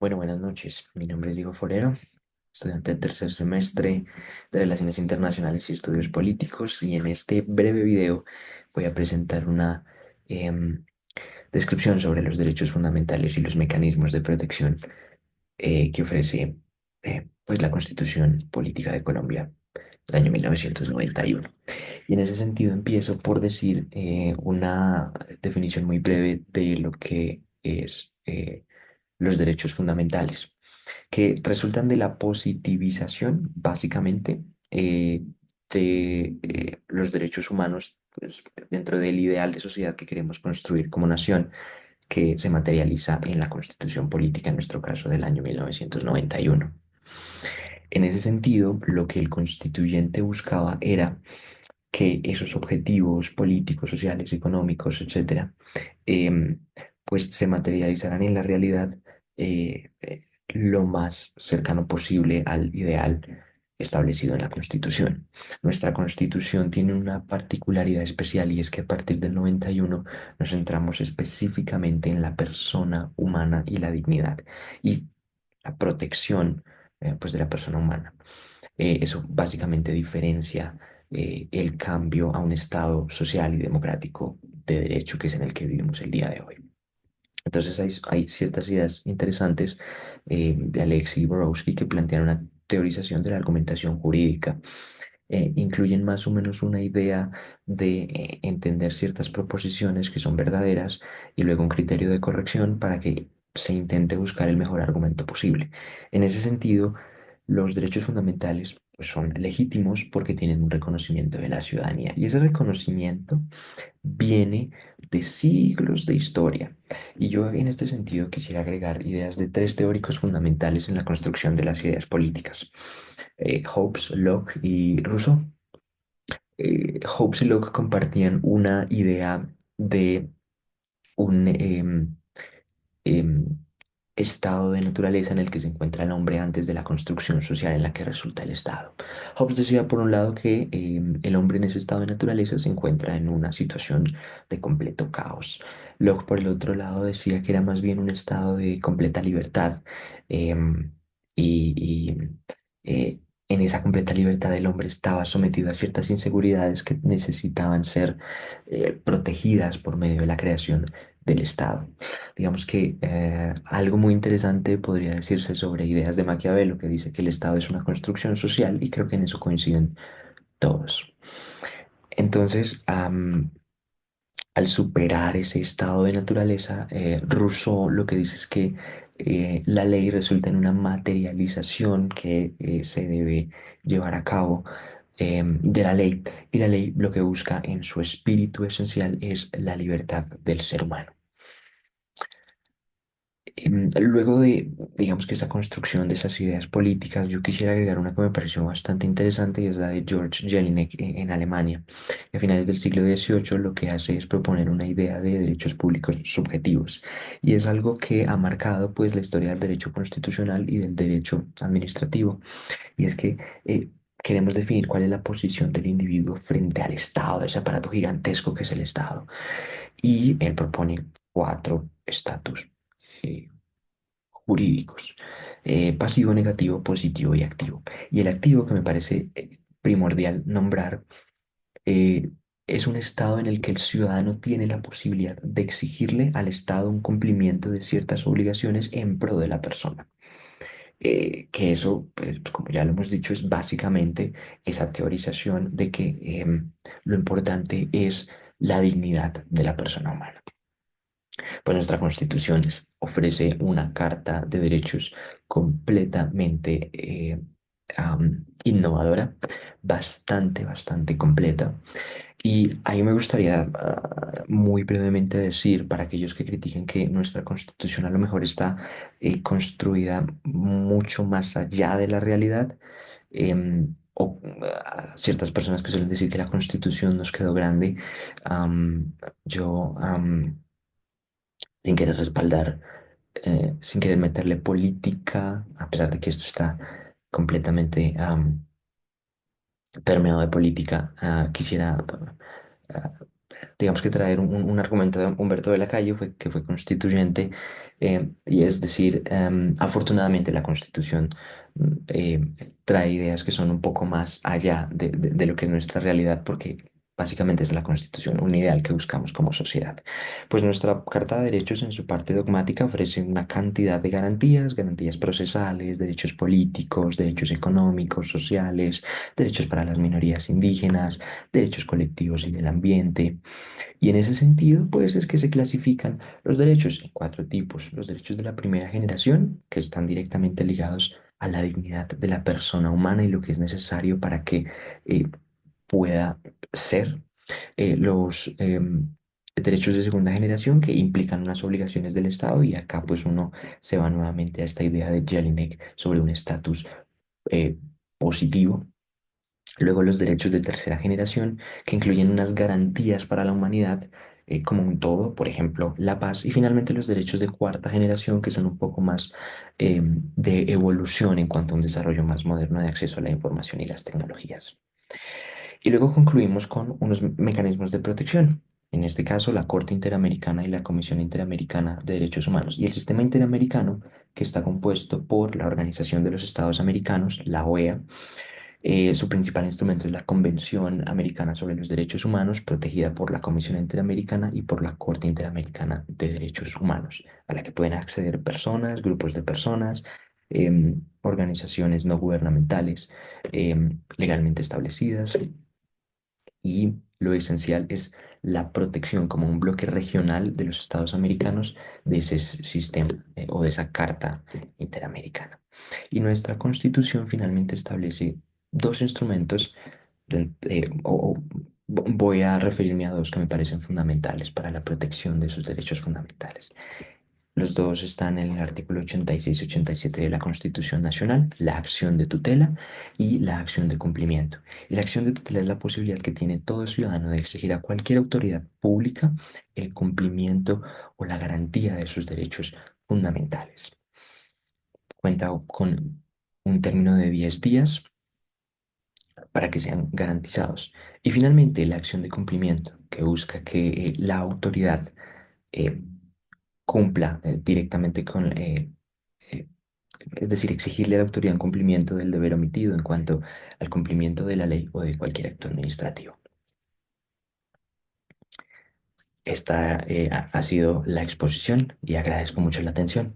Bueno, buenas noches. Mi nombre es Diego Forero, estudiante de tercer semestre de Relaciones Internacionales y Estudios Políticos, y en este breve video voy a presentar una em, descripción sobre los derechos fundamentales y los mecanismos de protección que ofrece pues la Constitución Política de Colombia del año 1991. Y en ese sentido empiezo por decir una definición muy breve de lo que es los derechos fundamentales, que resultan de la positivización, básicamente, de los derechos humanos, pues, dentro del ideal de sociedad que queremos construir como nación, que se materializa en la Constitución Política, en nuestro caso, del año 1991. En ese sentido, lo que el constituyente buscaba era que esos objetivos políticos, sociales, económicos, etcétera, em, pues se materializaran en la realidad lo más cercano posible al ideal establecido en la Constitución. Nuestra Constitución tiene una particularidad especial, y es que a partir del 91 nos centramos específicamente en la persona humana y la dignidad y la protección pues de la persona humana. Eso básicamente diferencia el cambio a un Estado social y democrático de derecho, que es en el que vivimos el día de hoy. Entonces hay ciertas ideas interesantes de Alexei Borowski que plantean una teorización de la argumentación jurídica. Incluyen más o menos una idea de entender ciertas proposiciones que son verdaderas y luego un criterio de corrección para que se intente buscar el mejor argumento posible. En ese sentido, los derechos fundamentales pues, son legítimos porque tienen un reconocimiento de la ciudadanía, y ese reconocimiento viene de siglos de historia. Y yo en este sentido quisiera agregar ideas de tres teóricos fundamentales en la construcción de las ideas políticas: Hobbes, Locke y Rousseau. Hobbes y Locke compartían una idea de un em, estado de naturaleza en el que se encuentra el hombre antes de la construcción social en la que resulta el Estado. Hobbes decía, por un lado, que el hombre en ese estado de naturaleza se encuentra en una situación de completo caos. Locke, por el otro lado, decía que era más bien un estado de completa libertad. em, y en esa completa libertad el hombre estaba sometido a ciertas inseguridades que necesitaban ser protegidas por medio de la creación del Estado. Digamos que algo muy interesante podría decirse sobre ideas de Maquiavelo, que dice que el Estado es una construcción social, y creo que en eso coinciden todos. Entonces, al superar ese estado de naturaleza, Rousseau lo que dice es que la ley resulta en una materialización que se debe llevar a cabo de la ley, y la ley lo que busca en su espíritu esencial es la libertad del ser humano. Luego de, digamos que esta construcción de esas ideas políticas, yo quisiera agregar una que me pareció bastante interesante, y es la de George Jelinek en Alemania. A finales del siglo XVIII lo que hace es proponer una idea de derechos públicos subjetivos, y es algo que ha marcado pues la historia del derecho constitucional y del derecho administrativo, y es que queremos definir cuál es la posición del individuo frente al Estado, ese aparato gigantesco que es el Estado, y él propone cuatro estatus eh, jurídicos: pasivo, negativo, positivo y activo. Y el activo, que me parece primordial nombrar, eh, es un estado en el que el ciudadano tiene la posibilidad de exigirle al Estado un cumplimiento de ciertas obligaciones en pro de la persona. Que eso, pues, como ya lo hemos dicho, es básicamente esa teorización de que lo importante es la dignidad de la persona humana. Pues nuestra Constitución ofrece una carta de derechos completamente innovadora, bastante completa. Y ahí me gustaría muy brevemente decir, para aquellos que critiquen, que nuestra Constitución a lo mejor está construida mucho más allá de la realidad. O ciertas personas que suelen decir que la Constitución nos quedó grande. Yo, sin querer respaldar, sin querer meterle política, a pesar de que esto está completamente permeado de política, quisiera digamos que traer un argumento de Humberto de la Calle, que fue constituyente, y es decir, afortunadamente la Constitución trae ideas que son un poco más allá de lo que es nuestra realidad, porque básicamente es la Constitución, un ideal que buscamos como sociedad. Pues nuestra Carta de Derechos en su parte dogmática ofrece una cantidad de garantías, garantías procesales, derechos políticos, derechos económicos, sociales, derechos para las minorías indígenas, derechos colectivos y del ambiente. Y en ese sentido, pues es que se clasifican los derechos en cuatro tipos. Los derechos de la primera generación, que están directamente ligados a la dignidad de la persona humana y lo que es necesario para que eh, pueda ser. Los derechos de segunda generación, que implican unas obligaciones del Estado, y acá pues uno se va nuevamente a esta idea de Jelinek sobre un estatus eh, positivo. Luego los derechos de tercera generación, que incluyen unas garantías para la humanidad como un todo, por ejemplo, la paz. Y finalmente los derechos de cuarta generación, que son un poco más de evolución en cuanto a un desarrollo más moderno de acceso a la información y las tecnologías. Y luego concluimos con unos mecanismos de protección. En este caso, la Corte Interamericana y la Comisión Interamericana de Derechos Humanos. Y el sistema interamericano, que está compuesto por la Organización de los Estados Americanos, la OEA. Su principal instrumento es la Convención Americana sobre los Derechos Humanos, protegida por la Comisión Interamericana y por la Corte Interamericana de Derechos Humanos, a la que pueden acceder personas, grupos de personas, organizaciones no gubernamentales legalmente establecidas. Y lo esencial es la protección como un bloque regional de los Estados americanos de ese sistema o de esa Carta Interamericana. Y nuestra Constitución finalmente establece dos instrumentos, voy a referirme a dos que me parecen fundamentales para la protección de esos derechos fundamentales. Los dos están en el artículo 86 y 87 de la Constitución Nacional, la acción de tutela y la acción de cumplimiento. Y la acción de tutela es la posibilidad que tiene todo ciudadano de exigir a cualquier autoridad pública el cumplimiento o la garantía de sus derechos fundamentales. Cuenta con un término de 10 días para que sean garantizados. Y finalmente, la acción de cumplimiento, que busca que la autoridad eh, cumpla directamente con, eh, es decir, exigirle a la autoridad un cumplimiento del deber omitido en cuanto al cumplimiento de la ley o de cualquier acto administrativo. Esta ha sido la exposición y agradezco mucho la atención.